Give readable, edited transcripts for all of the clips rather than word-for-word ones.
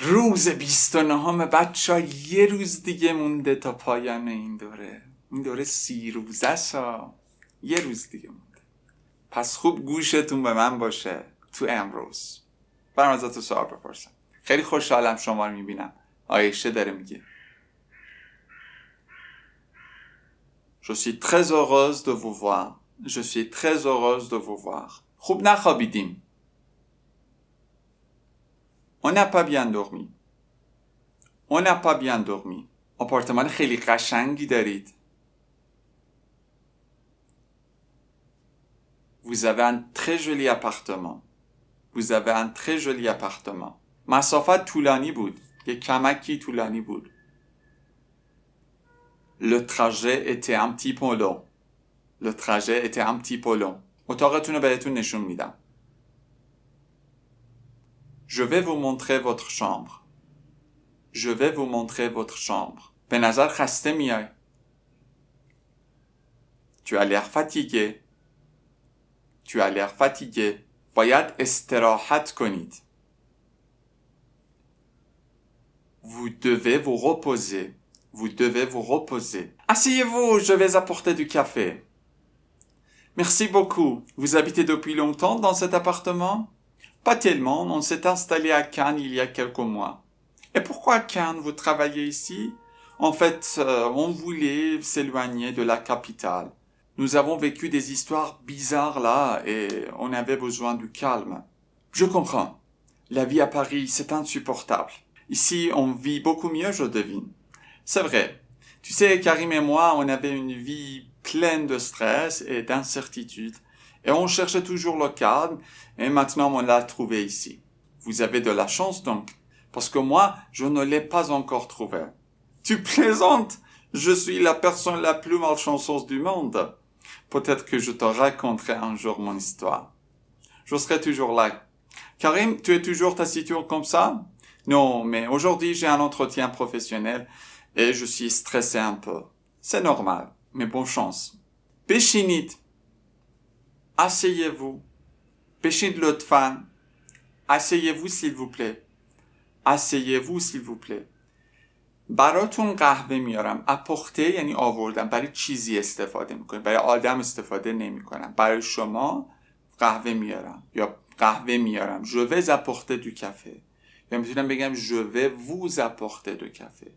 روز 29 بچه ها، یه روز دیگه مونده تا پایان این دوره 30 روزه است. یه روز دیگه مونده. پس خوب گوشتون به من باشه تو امروز. برام ازتون سوال بپرسم. خیلی خوشحالم شما رو میبینم. آیشه داره میگه Je suis très heureuse de vous voir. Je suis très heureuse de vous voir. خوب نخوابیدیم. On n'a pas bien dormi. On n'a pas bien dormi. آپارتمان خیلی قشنگی دارید. Vous avez un très joli appartement. Vous avez un très joli appartement. مسافت طولانی بود. یک کمکی طولانی بود. Le trajet était un petit peu long. Le trajet était un petit peu long. اتاقتون رو بهتون نشون میدم. Je vais vous montrer votre chambre. Je vais vous montrer votre chambre. به نظر خسته میای. Tu as l'air fatigué. Tu as l'air fatigué. باید استراحت کنید. Vous devez vous reposer. Vous devez vous reposer. Asseyez-vous, je vais apporter du café. Merci beaucoup. Vous habitez depuis longtemps dans cet appartement? Pas tellement, on s'est installé à Cannes il y a quelques mois. Et pourquoi Cannes? Vous travaillez ici? En fait, on voulait s'éloigner de la capitale. Nous avons vécu des histoires bizarres là et on avait besoin du calme. Je comprends. La vie à Paris, c'est insupportable. Ici, on vit beaucoup mieux, je devine. C'est vrai. Tu sais, Karim et moi, on avait une vie pleine de stress et d'incertitude. Et on cherchait toujours le calme, et maintenant on l'a trouvé ici. Vous avez de la chance donc, parce que moi, je ne l'ai pas encore trouvé. Tu plaisantes? Je suis la personne la plus malchanceuse du monde. Peut-être que je te raconterai un jour mon histoire. Je serai toujours là. Karim, tu es toujours taciturne comme ça? Non, mais aujourd'hui j'ai un entretien professionnel et je suis stressé un peu. C'est normal, mais bonne chance. بشینید. Asseyez-vous. بشینید لطفاً. Asseyez-vous s'il vous plaît. Asseyez-vous s'il vous plaît. براتون قهوه میارم. اپوخته یعنی آوردم. برای چیزی استفاده میکنم. برای آدم استفاده نمی کنم. برای شما قهوه میارم. یا قهوه میارم. Je vais apporter du café. یا میتونم بگم je vais vous apporter du café.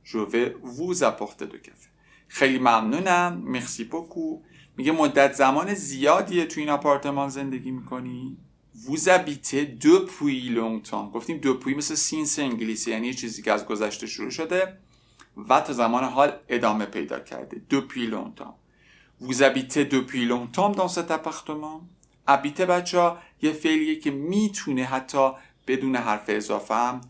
Je vais vous apporter du café. خیلی ممنونم. Merci beaucoup. میگه مدت زمان زیادیه تو این آپارتمان زندگی میکنی؟ Vous habitez depuis longtemps. گفتیم depuis مثل سینس انگلیسی، یعنی یه چیزی که از گذشته شروع شده و تا زمان حال ادامه پیدا کرده. Depuis longtemps. Vous habitez depuis longtemps dans cet appartement. habiter بچه یه فعلیه که میتونه حتی بدون حرف اضافه هم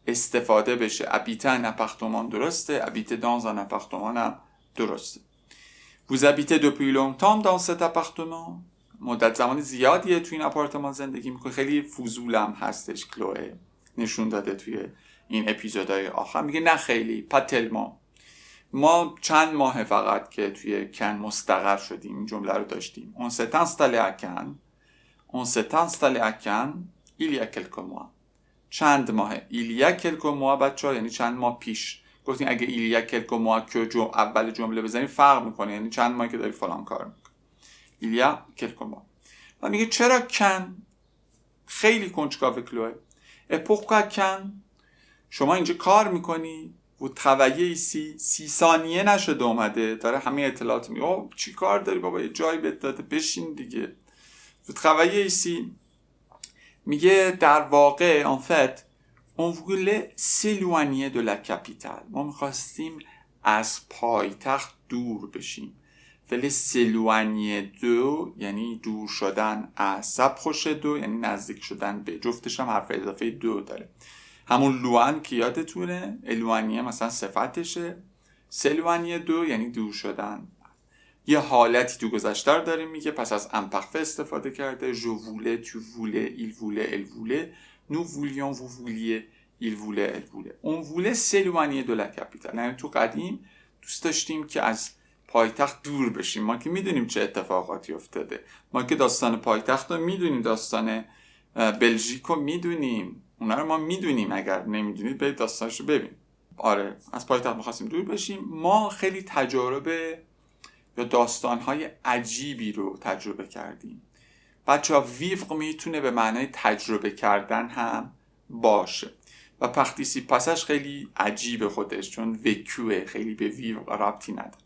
استفاده بشه. habiter un appartement درسته. habiter dans un appartement هم درسته. Vous habitez depuis longtemps dans cet appartement. مدت زمان زیادیه توی این آپارتمان زندگی میکنه. خیلی فضولم هستش کلوه نشون داده توی این اپیزودهای آخر. میگه نه خیلی پتلما. ما چند ماه فقط که توی کن مستقر شدیم. این جمله رو داشتیم. On s'est installé à Cannes. On s'est installé à Cannes il y a quelques mois. چند ماه. il y a quelques mois بچه‌ها یعنی چند ماه پیش. گفتیم اگه il y a quelques mois که اول جمله بزنیم فرق میکنه. یعنی چند ماه که داری فلان کار میکنی. il y a quelques mois. و میگه چرا کن؟ خیلی کنجکاو کلوه. et pourquoi کن؟ شما اینجا کار میکنی؟ و travaillez ici. 30 ثانیه نشده اومده داره همه اطلاعات میگه. اوه چی کار داری بابا؟ یه جایی بهت داده بشین دیگه. و travaillez ici. میگه در واقع en fait on voulait s'éloigner de la capitale. ما میخواستیم از پایتخت دور بشیم. فعل s'éloigner de یعنی دور شدن از. s'approcher de یعنی نزدیک شدن به. جفتش هم حرف اضافه دو داره. همون لوان که یادتونه éloigner مثلا صفتشه. s'éloigner de یعنی دور شدن. یه حالتی تو گذشته رو داره میگه. پس از imparfait استفاده کرده. je voulais, tu voulais, il voulait, elle voulait, nous voulions, vous vouliez, il voulait, elle voulait. on voulait s'éloigner de la capitale. یعنی تو قدیم دوست داشتیم که از پایتخت دور بشیم. ما که میدونیم چه اتفاقاتی افتاده. ما که داستان پایتخت رو میدونیم. داستان بلژیک رو میدونیم. اونا رو ما میدونیم، اگر نمیدونید برید داستانشو ببین. آره از پایتخت می‌خواستیم دور بشیم. ما خیلی تجارب یا داستان‌های عجیبی رو تجربه کردیم. بچه‌ها ویوغ میتونه به معنای تجربه کردن هم باشه و پارتیسیپاسش خیلی عجیبه خودش، چون وکوه، خیلی به ویوغ ربطی نداره.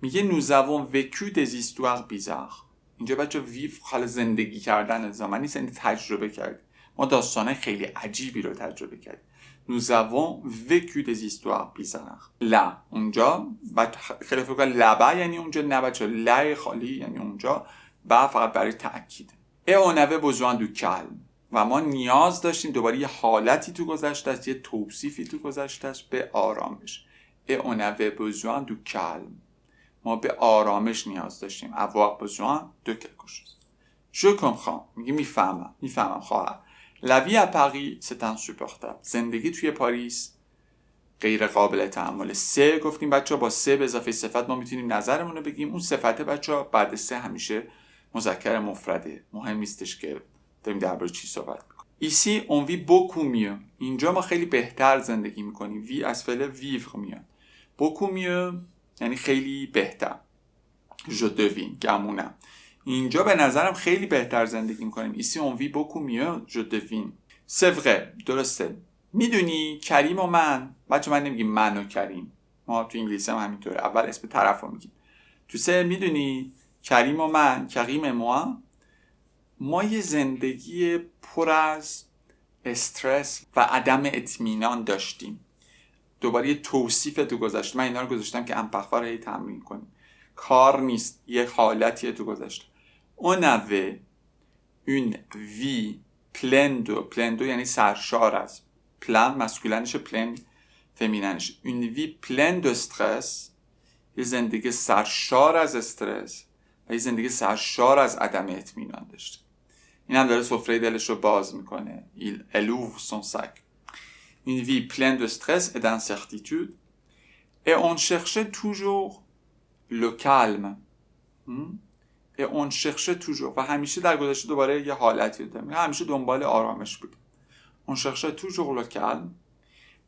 میگه nous avons vécu des histoires bizarres. اینجا بچه ویوغ حال زندگی کردن زمانی نیست، یعنی تجربه کرد. ما داستانه خیلی عجیبی رو تجربه کردیم. nous avons vécu des histoires bizarres. لا اونجا خیلی فکر کنم لبا یعنی اونجا، نه بچه لا خالی یعنی اونجا، با فقط برای تأکید. et on avait besoin du calme. و ما نیاز داشتیم دوباره یه حالتی تو گذشته است، یه توصیفی تو گذشته است به آرامش. et on avait besoin du calme. ما به آرامش نیاز داشتیم. avoir besoin de quelque chose. je comprends. میگه میفهمم خواهر. la vie à Paris c'est insupportable. زندگی توی پاریس غیر قابل تحمل. سه گفتیم بچه با سه به اضافه صفت ما میتونیم نظرمون رو بگیم. اون صفته بچه بعد سه همیشه مذکر مفرده، مهم نیستش که داریم درباره چی صحبت میکنیم. ici on vit beaucoup mieux. اینجا ما خیلی بهتر زندگی میکنیم. وی از فعل vivre میاد. beaucoup mieux یعنی خیلی بهتر. je devine گمونم. اینجا به نظرم خیلی بهتر زندگی میکنیم. ici on vit beaucoup mieux. je devine. c'est vrai. درسته. میدونی کریم و من، بچه من نمیگیم من و کریم، ما تو انگلیسی هم همینطوره، اول اسم طرف رو میگیم. تو سه میدونی کریم و من، کریم ما یه زندگی پر از استرس و عدم اطمینان داشتیم. دوباره یه توصیف تو گذشته، من اینا رو گذاشتم که امپخفا رو تمرین کنیم. کار نیست، یه حالتیه تو گذشته. on avait une vie pleine de یعنی سرشار از، پلن مسکولنش، پلن فمیننش. une vie pleine de stress یه زندگی سرشار از استرس و یه زندگی سرشار از عدم اطمینان داشته. این هم داره سفره دلش رو باز میکنه. elle ouvre son sac. une vie pleine de stress et d'incertitude et on cherchait toujours le calme. et on cherchait toujours و همیشه در گذشته دوباره یه حالتی داریم، همیشه دنبال آرامش بود. on cherchait toujours le calme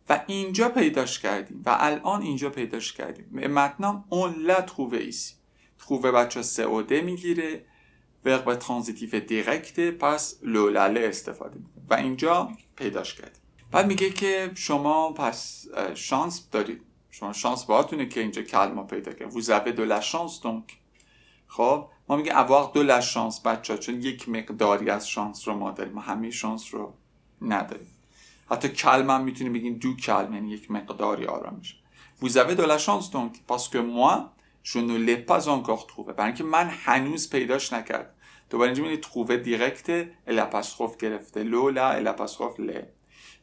و اینجا پیداش کردیم و الان اینجا پیداش کردیم. maintenant on l'a trouvé ici. trouver بچه COD میگیره، verbe transitif direct، پس لولاله استفاده میکنه و اینجا پیداش کردیم. بعد میگه که شما پس شانس دارید، شما شانس باهاتونه که اینجا کلمه پیدا کردید. vous avez de la chance donc. خب ما میگه avoir de la chance بچه، چون یک مقداری از شانس رو ما داریم، ما همه شانس رو نداریم. حتی کلمه هم میتونیم بگیم دو کلمه، یعنی یک مقداری آرامش. vous avez de la chance donc parce que moi je ne l'ai pas encore trouvé. برای اینکه من هنوز پیداش نکردم. دوباره اینجا میگه trouver direct l'apostrophe گرفته، لو لا l'apostrophe ل.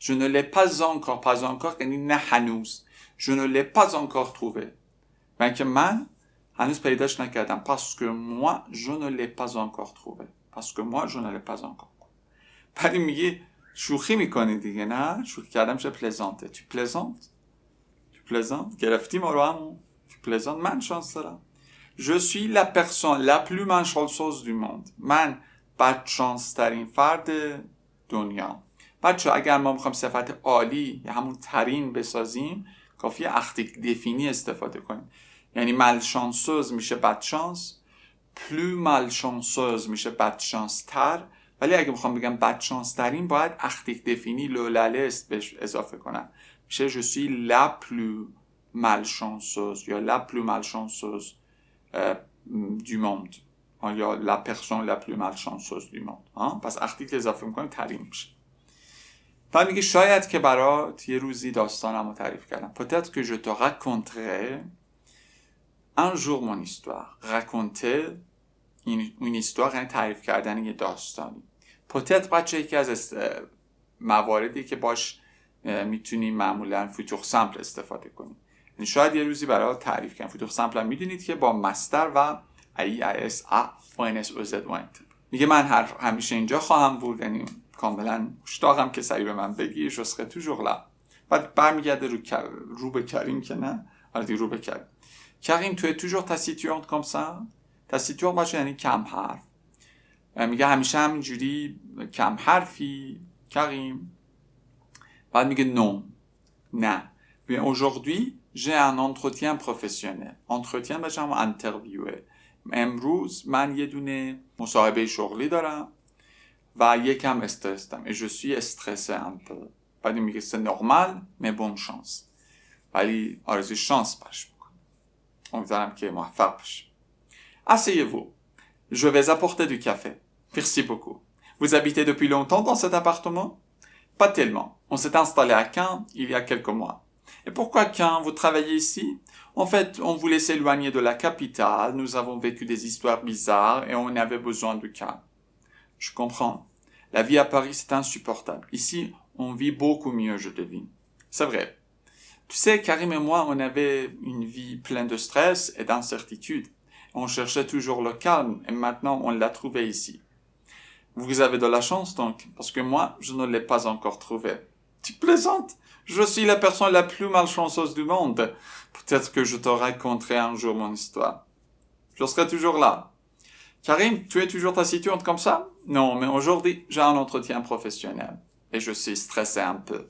je ne l'ai pas encore یعنی نه هنوز. je ne l'ai pas encore trouvé. برای اینکه من هنوز پیداش نکردم. parce que moi je ne l'ai pas encore trouvé. parce que moi je ne l'ai pas encore. بعد میگه شوخی میکنی دیگه، نه شوخی کردم چه پلزانته. تو پلزانت گرفتی ما رو همون. تو پلزانت من شانس دارم. je suis la personne la plus malchanceuse du monde. من بدشانس ترین فرد دنیا. بچه اگر ما میخوایم صفت عالی یا همون ترین بسازیم کافیه اختیک دفینی استفاده کنیم. یعنی malchanceuse میشه بدشانس، plus malchanceuse میشه بدشانس تر، ولی اگه بخوام بگم بدشانس ترین باید اختیک دفینی لولاله بهش اضافه کنم، میشه je suis la plus malchanceuse یا la plus malchanceuse du monde یا la personne la plus malchanceuse du monde. پس اختیک اضافه میکنیم ترین میشه. بعد میگه شاید که برات یه روزی داستانم رو تعریف کردم. peut-être que je te raconterai un jour mon histoire. raconter این histoire یعنی تعریف کردن یه داستانی. peut-être بچه یکی از مواردی که باش میتونیم معمولا فوتور سامپل استفاده کنیم. یعنی شاید یه روزی برای تعریف کنم. فوتور سامپل هم میدونید که با مستر و IAS ONS OZ میگه من همیشه اینجا خواهم بود، یعنی کاملا مشتاقم که سری به من بگی je serai toujours là. بعد برمیگرده رو به کریم که نه، آره رو به کریم. کریم tu es toujours taciturne comme ça. taciturne باشه یعنی کم حرف. میگه همیشه همینجوری کم حرفی کریم. بعد میگه no. نه. ببین aujourd'hui j'ai un entretien professionnel. entretien بچه همون انترویوه. امروز من یه دونه مصاحبه شغلی دارم و یکم استرس دارم. et je suis stressé un peu. بعد میگه c'est normal mais bonne chance. ولی آرزوی شانس براش میکنم. امیدوارم که موفق باشی. Asseyez-vous. Je vais apporter du café. Merci beaucoup. Vous habitez depuis longtemps dans cet appartement? Pas tellement. On s'est installé à Caen il y a quelques mois. Et pourquoi Caen? Vous travaillez ici? En fait, on voulait s'éloigner de la capitale. Nous avons vécu des histoires bizarres et on avait besoin de calme. Je comprends. La vie à Paris, c'est insupportable. Ici, on vit beaucoup mieux, je devine. C'est vrai. Tu sais, Karim et moi, on avait une vie pleine de stress et d'incertitude. On cherchait toujours le calme et maintenant on l'a trouvé ici. Vous avez de la chance donc, parce que moi, je ne l'ai pas encore trouvé. Tu plaisantes? Je suis la personne la plus malchanceuse du monde. Peut-être que je te raconterai un jour mon histoire. Je serai toujours là. Karim, tu es toujours taciturne comme ça? Non, mais aujourd'hui, j'ai un entretien professionnel. Et je suis stressé un peu.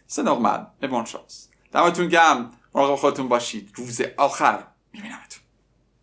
C'est normal, et bonne chance. دمتون گرم. مراقب خودتون باشید. روز آخر میبینمتون.